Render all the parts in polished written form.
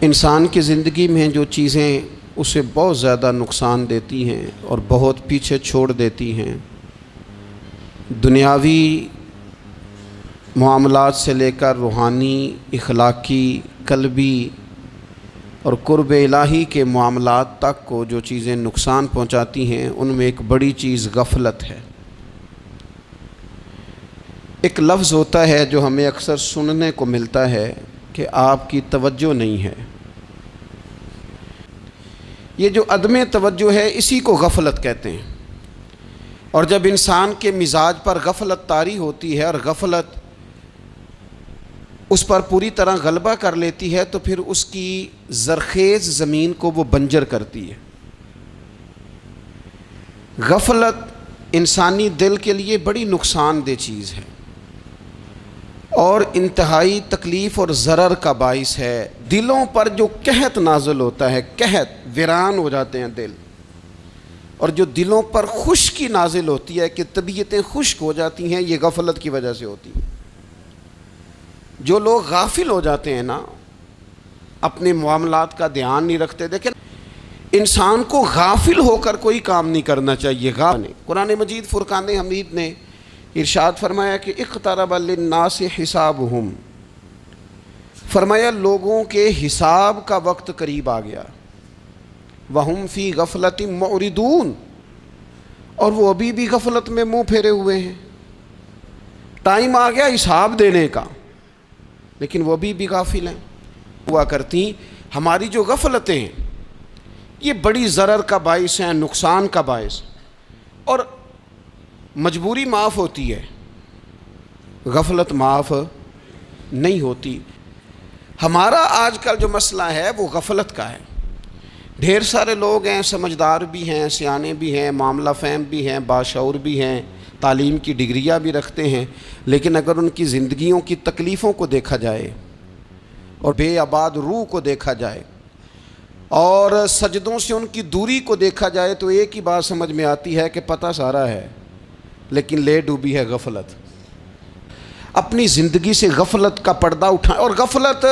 انسان کی زندگی میں جو چیزیں اسے بہت زیادہ نقصان دیتی ہیں اور بہت پیچھے چھوڑ دیتی ہیں، دنیاوی معاملات سے لے کر روحانی، اخلاقی، قلبی اور قرب الہی کے معاملات تک کو جو چیزیں نقصان پہنچاتی ہیں، ان میں ایک بڑی چیز غفلت ہے۔ ایک لفظ ہوتا ہے جو ہمیں اکثر سننے کو ملتا ہے کہ آپ کی توجہ نہیں ہے۔ یہ جو عدم توجہ ہے اسی کو غفلت کہتے ہیں، اور جب انسان کے مزاج پر غفلت طاری ہوتی ہے اور غفلت اس پر پوری طرح غلبہ کر لیتی ہے تو پھر اس کی زرخیز زمین کو وہ بنجر کرتی ہے۔ غفلت انسانی دل کے لیے بڑی نقصان دہ چیز ہے اور انتہائی تکلیف اور ضرر کا باعث ہے۔ دلوں پر جو قحط نازل ہوتا ہے، قحط، ویران ہو جاتے ہیں دل، اور جو دلوں پر خشکی نازل ہوتی ہے کہ طبیعتیں خشک ہو جاتی ہیں، یہ غفلت کی وجہ سے ہوتی ہے۔ جو لوگ غافل ہو جاتے ہیں نا، اپنے معاملات کا دھیان نہیں رکھتے، دیکھیں انسان کو غافل ہو کر کوئی کام نہیں کرنا چاہیے۔ قرآن مجید فرقان حمید نے ارشاد فرمایا کہ اقترب للناس حسابہم، فرمایا لوگوں کے حساب کا وقت قریب آ گیا، وہم فی غفلۃ معرضون، اور وہ ابھی بھی غفلت میں منہ پھیرے ہوئے ہیں۔ ٹائم آ گیا حساب دینے کا، لیکن وہ بھی غافل ہیں۔ ہوا کرتی ہماری جو غفلتیں ہیں یہ بڑی ضرر کا باعث ہیں، نقصان کا باعث، اور مجبوری معاف ہوتی ہے، غفلت معاف نہیں ہوتی۔ ہمارا آج کل جو مسئلہ ہے وہ غفلت کا ہے۔ ڈھیر سارے لوگ ہیں، سمجھدار بھی ہیں، سیانے بھی ہیں، معاملہ فہم بھی ہیں، باشعور بھی ہیں، تعلیم کی ڈگریاں بھی رکھتے ہیں، لیکن اگر ان کی زندگیوں کی تکلیفوں کو دیکھا جائے اور بے آباد روح کو دیکھا جائے اور سجدوں سے ان کی دوری کو دیکھا جائے تو ایک ہی بات سمجھ میں آتی ہے کہ پتہ سارا ہے لیکن لے ڈوبی ہے غفلت۔ اپنی زندگی سے غفلت کا پردہ اٹھائیں، اور غفلت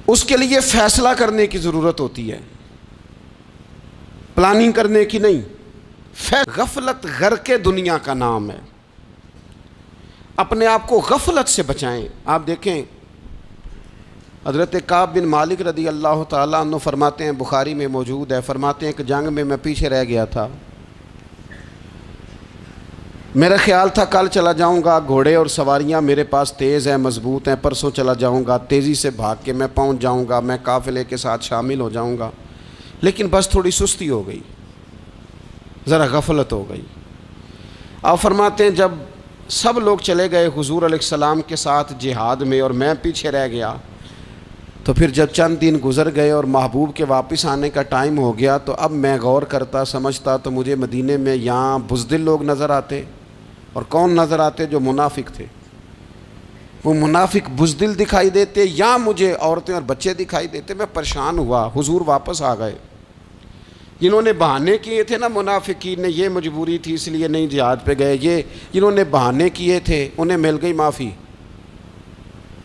اس کے لیے فیصلہ کرنے کی ضرورت ہوتی ہے، پلاننگ کرنے کی نہیں۔ غفلت غرق دنیا کا نام ہے۔ اپنے آپ کو غفلت سے بچائیں۔ آپ دیکھیں حضرت کعب بن مالک رضی اللہ تعالیٰ عنہ فرماتے ہیں، بخاری میں موجود ہے، فرماتے ہیں کہ جنگ میں پیچھے رہ گیا تھا، میرا خیال تھا کل چلا جاؤں گا، گھوڑے اور سواریاں میرے پاس تیز ہیں، مضبوط ہیں، پرسوں چلا جاؤں گا، تیزی سے بھاگ کے میں پہنچ جاؤں گا، میں قافلے کے ساتھ شامل ہو جاؤں گا، لیکن بس تھوڑی سستی ہو گئی، ذرا غفلت ہو گئی۔ آپ فرماتے ہیں جب سب لوگ چلے گئے حضور علیہ السلام کے ساتھ جہاد میں اور میں پیچھے رہ گیا، تو پھر جب چند دن گزر گئے اور محبوب کے واپس آنے کا ٹائم ہو گیا تو اب میں غور کرتا سمجھتا تو مجھے مدینے میں یہاں بزدل لوگ نظر آتے، اور کون نظر آتے؟ جو منافق تھے، وہ منافق بزدل دکھائی دیتے، یا مجھے عورتیں اور بچے دکھائی دیتے۔ میں پریشان ہوا، حضور واپس آ گئے۔ جنہوں نے بہانے کیے تھے نا منافقین نے، یہ مجبوری تھی اس لیے نہیں جہاد پہ گئے، یہ جنہوں نے بہانے کیے تھے انہیں مل گئی معافی،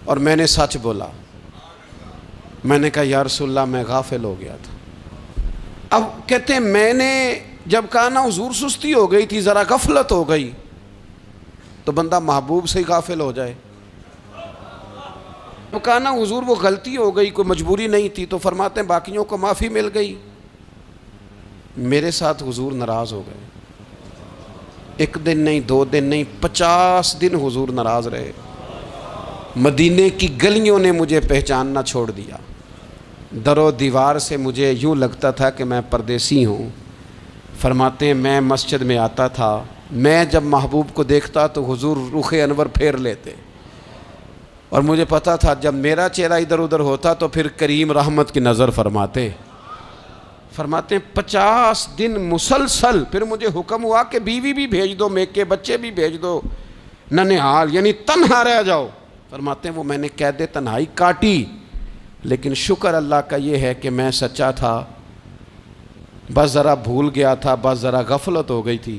اور میں نے سچ بولا، میں نے کہا یا رسول اللہ میں غافل ہو گیا تھا۔ اب کہتے ہیں میں نے جب کہا نا حضور سستی ہو گئی تھی، ذرا غفلت ہو گئی، تو بندہ محبوب سے ہی غافل ہو جائے۔ تو کہا نا حضور وہ غلطی ہو گئی، کوئی مجبوری نہیں تھی، تو فرماتے ہیں باقیوں کو معافی مل گئی، میرے ساتھ حضور ناراض ہو گئے۔ ایک دن نہیں، 2 دن نہیں، 50 دن حضور ناراض رہے۔ مدینے کی گلیوں نے مجھے پہچاننا چھوڑ دیا، در و دیوار سے مجھے یوں لگتا تھا کہ میں پردیسی ہوں۔ فرماتے ہیں میں مسجد میں آتا تھا، میں جب محبوب کو دیکھتا تو حضور رخ انور پھیر لیتے، اور مجھے پتا تھا جب میرا چہرہ ادھر ادھر ہوتا تو پھر کریم رحمت کی نظر فرماتے۔ فرماتے ہیں 50 دن مسلسل، پھر مجھے حکم ہوا کہ بیوی بھی بھیج دو، میکے بچے بھی بھیج دو، ننھال یعنی تنہا رہ جاؤ۔ فرماتے ہیں وہ میں نے قید تنہائی کاٹی، لیکن شکر اللہ کا یہ ہے کہ میں سچا تھا، بس ذرا بھول گیا تھا، بس ذرا غفلت ہو گئی تھی۔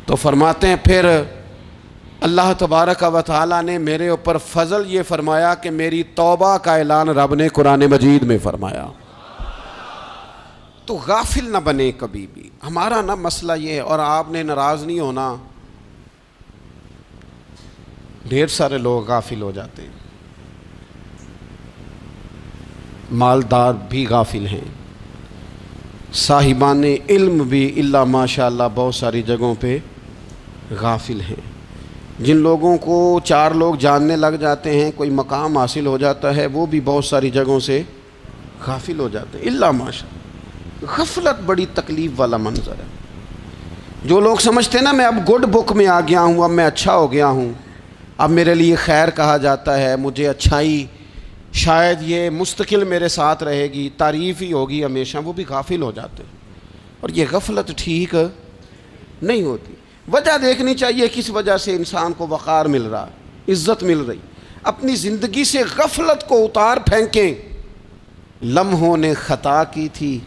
تو فرماتے ہیں پھر اللہ تبارک و تعالیٰ نے میرے اوپر فضل یہ فرمایا کہ میری توبہ کا اعلان رب نے قرآن مجید میں فرمایا۔ تو غافل نہ بنے کبھی بھی۔ ہمارا نہ مسئلہ یہ ہے، اور آپ نے ناراض نہیں ہونا، ڈھیر سارے لوگ غافل ہو جاتے ہیں، مالدار بھی غافل ہیں، صاحبان علم بھی الا ماشاء اللہ بہت ساری جگہوں پہ غافل ہیں۔ جن لوگوں کو 4 لوگ جاننے لگ جاتے ہیں، کوئی مقام حاصل ہو جاتا ہے، وہ بھی بہت ساری جگہوں سے غافل ہو جاتے ہیں الا ماشاء اللہ۔ غفلت بڑی تکلیف والا منظر ہے۔ جو لوگ سمجھتے ہیں نا میں اب گڈ بک میں آ گیا ہوں، اب میں اچھا ہو گیا ہوں، اب میرے لیے خیر کہا جاتا ہے، مجھے اچھائی شاید یہ مستقل میرے ساتھ رہے گی، تعریف ہی ہوگی ہمیشہ، وہ بھی غافل ہو جاتے ہیں۔ اور یہ غفلت ٹھیک نہیں ہوتی۔ وجہ دیکھنی چاہیے کس وجہ سے انسان کو وقار مل رہا، عزت مل رہی۔ اپنی زندگی سے غفلت کو اتار پھینکیں۔ لمحوں نے خطا کی تھی،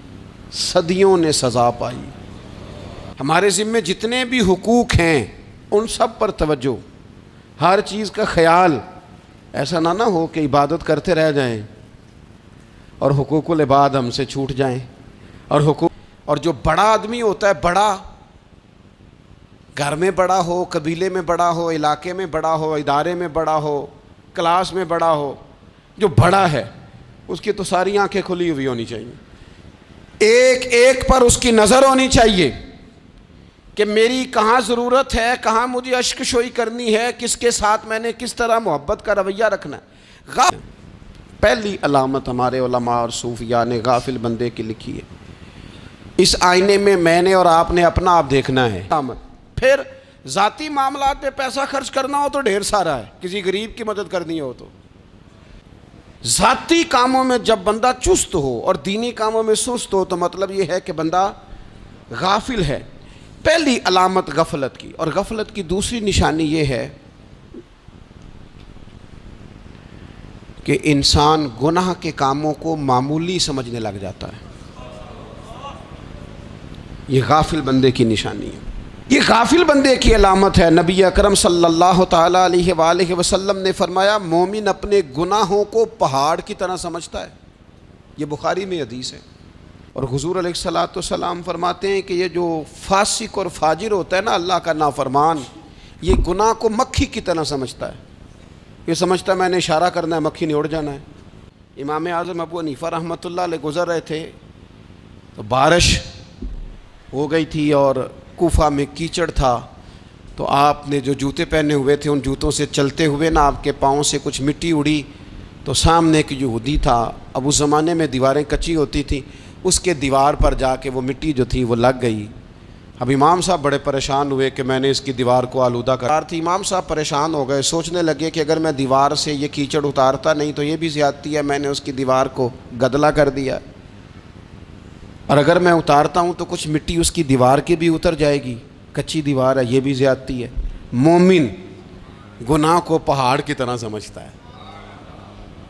صدیوں نے سزا پائی۔ ہمارے ذمے جتنے بھی حقوق ہیں ان سب پر توجہ، ہر چیز کا خیال۔ ایسا نہ ہو کہ عبادت کرتے رہ جائیں اور حقوق العباد ہم سے چھوٹ جائیں۔ اور جو بڑا آدمی ہوتا ہے، بڑا گھر میں بڑا ہو، قبیلے میں بڑا ہو، علاقے میں بڑا ہو، ادارے میں بڑا ہو، کلاس میں بڑا ہو، جو بڑا ہے اس کی تو ساری آنکھیں کھلی ہوئی ہونی چاہیے، ایک ایک پر اس کی نظر ہونی چاہیے کہ میری کہاں ضرورت ہے، کہاں مجھے اشک شوئی کرنی ہے، کس کے ساتھ میں نے کس طرح محبت کا رویہ رکھنا ہے۔ پہلی علامت ہمارے علماء اور صوفیاء نے غافل بندے کی لکھی ہے۔ اس آئینے میں نے اور آپ نے اپنا آپ دیکھنا ہے۔ پھر ذاتی معاملات پہ پیسہ خرچ کرنا ہو تو ڈھیر سارا ہے، کسی غریب کی مدد کرنی ہو تو۔ ذاتی کاموں میں جب بندہ چست ہو اور دینی کاموں میں سست ہو تو مطلب یہ ہے کہ بندہ غافل ہے۔ پہلی علامت غفلت کی، اور غفلت کی دوسری نشانی یہ ہے کہ انسان گناہ کے کاموں کو معمولی سمجھنے لگ جاتا ہے۔ یہ غافل بندے کی نشانی ہے، یہ غافل بندے کی علامت ہے۔ نبی اکرم صلی اللہ تعالیٰ علیہ وآلہ وسلم نے فرمایا مومن اپنے گناہوں کو پہاڑ کی طرح سمجھتا ہے۔ یہ بخاری میں حدیث ہے۔ اور حضور علیہ الصلوۃ والسلام فرماتے ہیں کہ یہ جو فاسق اور فاجر ہوتا ہے نا، اللہ کا نافرمان، یہ گناہ کو مکھی کی طرح سمجھتا ہے۔ یہ سمجھتا ہے میں نے اشارہ کرنا ہے، مکھی نے اڑ جانا ہے۔ امام اعظم ابو حنیفہ رحمۃ اللہ علیہ گزر رہے تھے تو بارش ہو گئی تھی اور کوفہ میں کیچڑ تھا، تو آپ نے جو جوتے پہنے ہوئے تھے ان جوتوں سے چلتے ہوئے نا آپ کے پاؤں سے کچھ مٹی اڑی، تو سامنے کی جو یہودی تھا، اب اس زمانے میں دیواریں کچی ہوتی تھیں، اس کے دیوار پر جا کے وہ مٹی جو تھی وہ لگ گئی۔ اب امام صاحب بڑے پریشان ہوئے کہ میں نے اس کی دیوار کو آلودہ کر تھی۔ امام صاحب پریشان ہو گئے، سوچنے لگے کہ اگر میں دیوار سے یہ کیچڑ اتارتا نہیں تو یہ بھی زیادتی ہے، میں نے اس کی دیوار کو گدلا کر دیا، اور اگر میں اتارتا ہوں تو کچھ مٹی اس کی دیوار کی بھی اتر جائے گی، کچی دیوار ہے، یہ بھی زیادتی ہے۔ مومن گناہ کو پہاڑ کی طرح سمجھتا ہے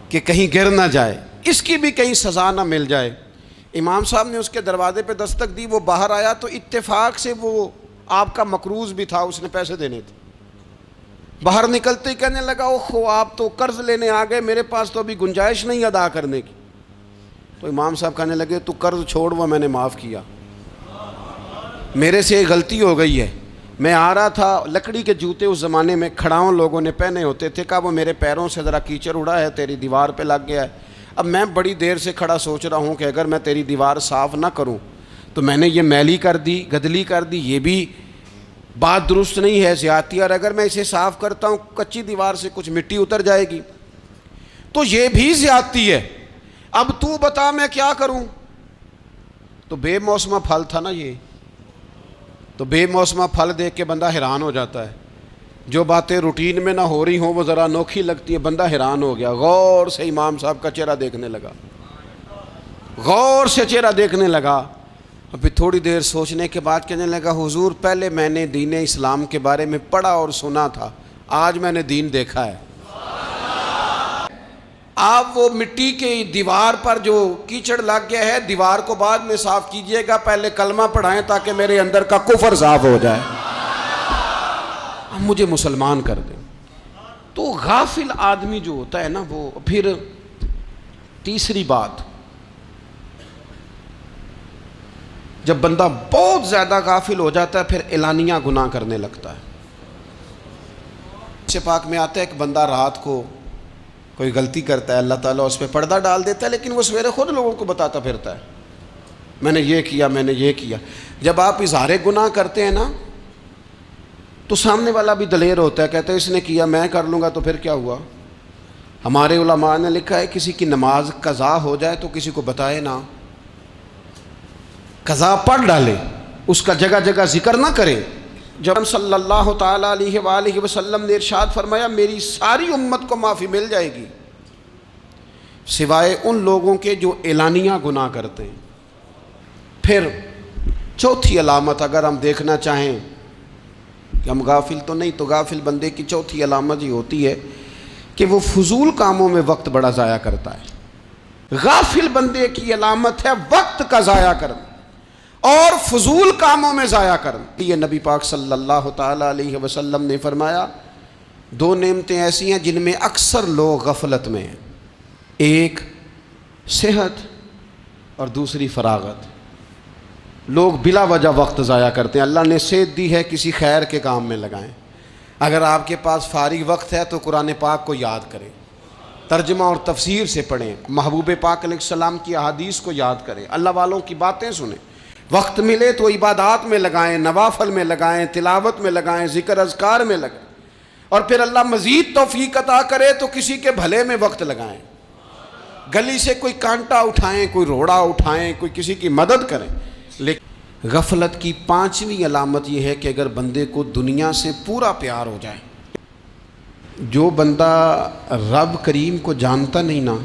کہ کہیں گر نہ جائے، اس کی بھی کہیں سزا نہ مل جائے۔ امام صاحب نے اس کے دروازے پہ دستک دی، وہ باہر آیا تو اتفاق سے وہ آپ کا مقروض بھی تھا، اس نے پیسے دینے تھے۔ باہر نکلتے ہی کہنے لگا اوہ آپ تو قرض لینے آ گئے، میرے پاس تو ابھی گنجائش نہیں ادا کرنے کی۔ تو امام صاحب کہنے لگے تو قرض چھوڑ، وہ میں نے معاف کیا، میرے سے غلطی ہو گئی ہے۔ میں آ رہا تھا، لکڑی کے جوتے اس زمانے میں کھڑاؤں لوگوں نے پہنے ہوتے تھے، کہا وہ میرے پیروں سے ذرا کیچڑ اڑا ہے، تیری دیوار پہ لگ گیا ہے۔ اب میں بڑی دیر سے کھڑا سوچ رہا ہوں کہ اگر میں تیری دیوار صاف نہ کروں تو میں نے یہ میلی کر دی، گدلی کر دی، یہ بھی بات درست نہیں ہے، زیادتی، اور اگر میں اسے صاف کرتا ہوں کچی دیوار سے کچھ مٹی اتر جائے گی تو یہ بھی زیادتی ہے، اب تو بتا میں کیا کروں۔ تو بے موسمہ پھل تھا نا یہ، تو بے موسمہ پھل دیکھ کے بندہ حیران ہو جاتا ہے، جو باتیں روٹین میں نہ ہو رہی ہوں وہ ذرا انوکھی لگتی ہے، بندہ حیران ہو گیا، غور سے امام صاحب کا چہرہ دیکھنے لگا، غور سے چہرہ دیکھنے لگا، اور پھر تھوڑی دیر سوچنے کے بعد کہنے لگا حضور پہلے میں نے دین اسلام کے بارے میں پڑھا اور سنا تھا، آج میں نے دین دیکھا ہے۔ آپ وہ مٹی کی دیوار پر جو کیچڑ لگ گیا ہے، دیوار کو بعد میں صاف کیجئے گا، پہلے کلمہ پڑھائیں تاکہ میرے اندر کا کفر صاف ہو جائے۔ اب مجھے مسلمان کر دیں. تو غافل آدمی جو ہوتا ہے نا وہ پھر تیسری بات، جب بندہ بہت زیادہ غافل ہو جاتا ہے پھر اعلانیہ گناہ کرنے لگتا ہے. سے پاک میں آتا ہے ایک بندہ رات کو کوئی غلطی کرتا ہے، اللہ تعالیٰ اس پہ پردہ ڈال دیتا ہے، لیکن وہ سویرے خود لوگوں کو بتاتا پھرتا ہے میں نے یہ کیا، میں نے یہ کیا. جب آپ اظہار گناہ کرتے ہیں نا تو سامنے والا بھی دلیر ہوتا ہے، کہتا ہے اس نے کیا میں کر لوں گا تو پھر کیا ہوا. ہمارے علماء نے لکھا ہے کسی کی نماز قضا ہو جائے تو کسی کو بتائے نہ، قضا پڑھ ڈالے، اس کا جگہ جگہ ذکر نہ کرے. جب صلی اللہ تعالیٰ علیہ وآلہ وسلم نے ارشاد فرمایا میری ساری امت کو معافی مل جائے گی سوائے ان لوگوں کے جو اعلانیہ گناہ کرتے ہیں. پھر چوتھی علامت اگر ہم دیکھنا چاہیں کہ ہم غافل تو نہیں، تو غافل بندے کی چوتھی علامت یہ ہوتی ہے کہ وہ فضول کاموں میں وقت بڑا ضائع کرتا ہے. غافل بندے کی علامت ہے وقت کا ضائع کرنا اور فضول کاموں میں ضائع کرنا. یہ نبی پاک صلی اللہ تعالیٰ علیہ وسلم نے فرمایا دو نعمتیں ایسی ہیں جن میں اکثر لوگ غفلت میں ہیں، ایک صحت اور دوسری فراغت. لوگ بلا وجہ وقت ضائع کرتے ہیں. اللہ نے صحت دی ہے کسی خیر کے کام میں لگائیں. اگر آپ کے پاس فارغ وقت ہے تو قرآن پاک کو یاد کریں، ترجمہ اور تفسیر سے پڑھیں، محبوب پاک علیہ السلام کی احادیث کو یاد کریں، اللہ والوں کی باتیں سنیں. وقت ملے تو عبادات میں لگائیں، نوافل میں لگائیں، تلاوت میں لگائیں، ذکر اذکار میں لگائیں. اور پھر اللہ مزید توفیق عطا کرے تو کسی کے بھلے میں وقت لگائیں. گلی سے کوئی کانٹا اٹھائیں، کوئی روڑا اٹھائیں، کوئی کسی کی مدد کریں. لیکن غفلت کی پانچویں علامت یہ ہے کہ اگر بندے کو دنیا سے پورا پیار ہو جائے. جو بندہ رب کریم کو جانتا نہیں نا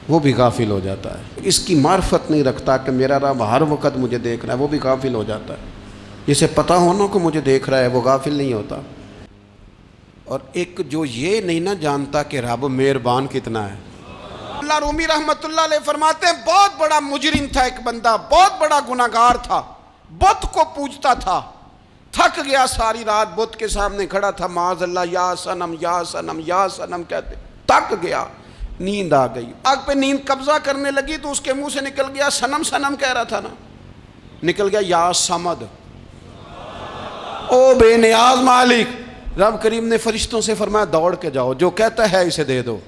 وہ بھی غافل ہو جاتا ہے. اس کی معرفت نہیں رکھتا کہ میرا رب ہر وقت مجھے دیکھ رہا ہے، وہ بھی غافل ہو جاتا ہے. جسے پتہ ہونا کہ مجھے دیکھ رہا ہے وہ غافل نہیں ہوتا. اور ایک جو یہ نہیں نہ جانتا کہ رب مہربان کتنا ہے. اللہ رومی رحمت اللہ علیہ فرماتے ہیں بہت بڑا مجرم تھا ایک بندہ، بہت بڑا گناہگار تھا، بت کو پوجتا تھا، تھک گیا ساری رات بت کے سامنے کھڑا تھا، معاذ اللہ یا صنم یا صنم یا صنم کہتے، تھک گیا، نیند آ گئی. آگ پہ نیند قبضہ کرنے لگی تو اس کے منہ سے نکل گیا صنم صنم کہہ رہا تھا نا، نکل گیا یا صمد، او بے نیاز مالک. رب کریم نے فرشتوں سے فرمایا دوڑ کے جاؤ، جو کہتا ہے اسے دے دو.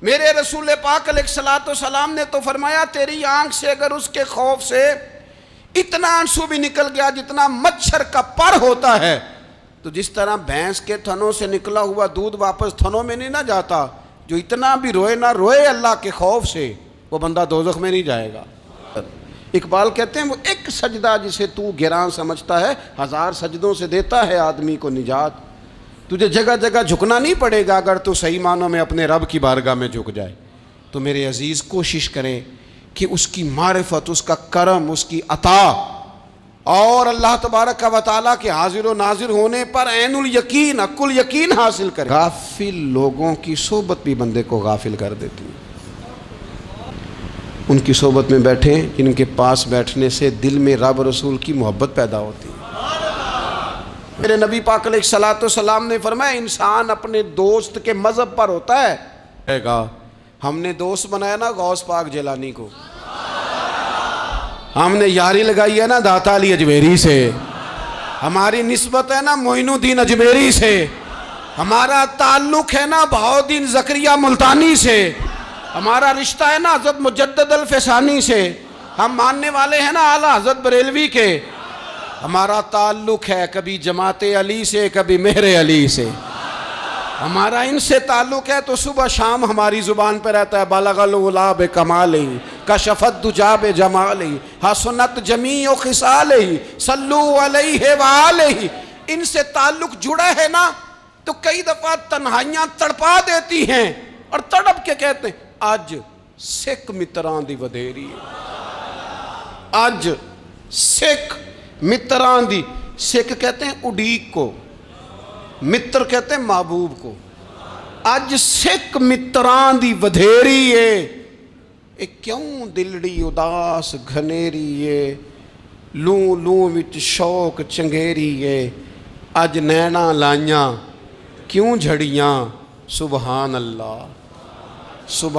میرے رسول پاک علیہ الصلوۃ والسلام نے تو فرمایا تیری آنکھ سے اگر اس کے خوف سے اتنا آنسو بھی نکل گیا جتنا مچھر کا پر ہوتا ہے، تو جس طرح بھینس کے تھنوں سے نکلا ہوا دودھ واپس تھنوں میں نہیں نہ جاتا، جو اتنا بھی روئے نہ روئے اللہ کے خوف سے وہ بندہ دوزخ میں نہیں جائے گا. اقبال کہتے ہیں وہ ایک سجدہ جسے تو گراں سمجھتا ہے 1000 سجدوں سے دیتا ہے آدمی کو نجات. تجھے جگہ جگہ جھکنا نہیں پڑے گا اگر تو صحیح معنوں میں اپنے رب کی بارگاہ میں جھک جائے. تو میرے عزیز کوشش کریں کہ اس کی معرفت، اس کا کرم، اس کی عطا اور اللہ تبارک و تعالیٰ کے حاضر و ناظر ہونے پر عین الیقین، حق الیقین حاصل کریں. غافل لوگوں کی صحبت بھی بندے کو غافل کر دیتی ہے. ان کی صحبت میں بیٹھیں جن کے پاس بیٹھنے سے دل میں رب رسول کی محبت پیدا ہوتی ہے. میرے نبی پاک علیہ الصلوۃ والسلام نے فرمایا انسان اپنے دوست کے مذہب پر ہوتا ہے. ہم نے دوست بنایا نا غوث پاک جیلانی کو، ہم نے یاری لگائی ہے نا داتا علی اجمیری سے، ہماری نسبت ہے نا معین الدین اجمیری سے، ہمارا تعلق ہے نا بہاؤالدین زکریا ملتانی سے، ہمارا رشتہ ہے نا حضرت مجدد الفسانی سے، ہم ماننے والے ہیں نا اعلیٰ حضرت بریلوی کے، ہمارا تعلق ہے کبھی جماعت علی سے کبھی مہر علی سے، ہمارا ان سے تعلق ہے تو صبح شام ہماری زبان پہ رہتا ہے بالغ العلا بکمالہ کشفت دجا بجمالہ حسنت جمیع خصالہ صلو علیہ وآلہ. ان سے تعلق جڑا ہے نا تو کئی دفعہ تنہائیاں تڑپا دیتی ہیں اور تڑپ کے کہتے ہیں اج سکھ متران دی ودھیری ہے، اج سکھ متران دی. سکھ کہتے ہیں اڈیق کو، متر کہتے ہیں محبوب کو. اج سکھ متران دی ودھیری ہے، اے کیوں دلڑی اداس گھنیری ہے، لوں لوں وچ شوق چنگیری ہے، اج نینا لائیاں کیوں جھڑیاں، سبحان اللہ، سبحان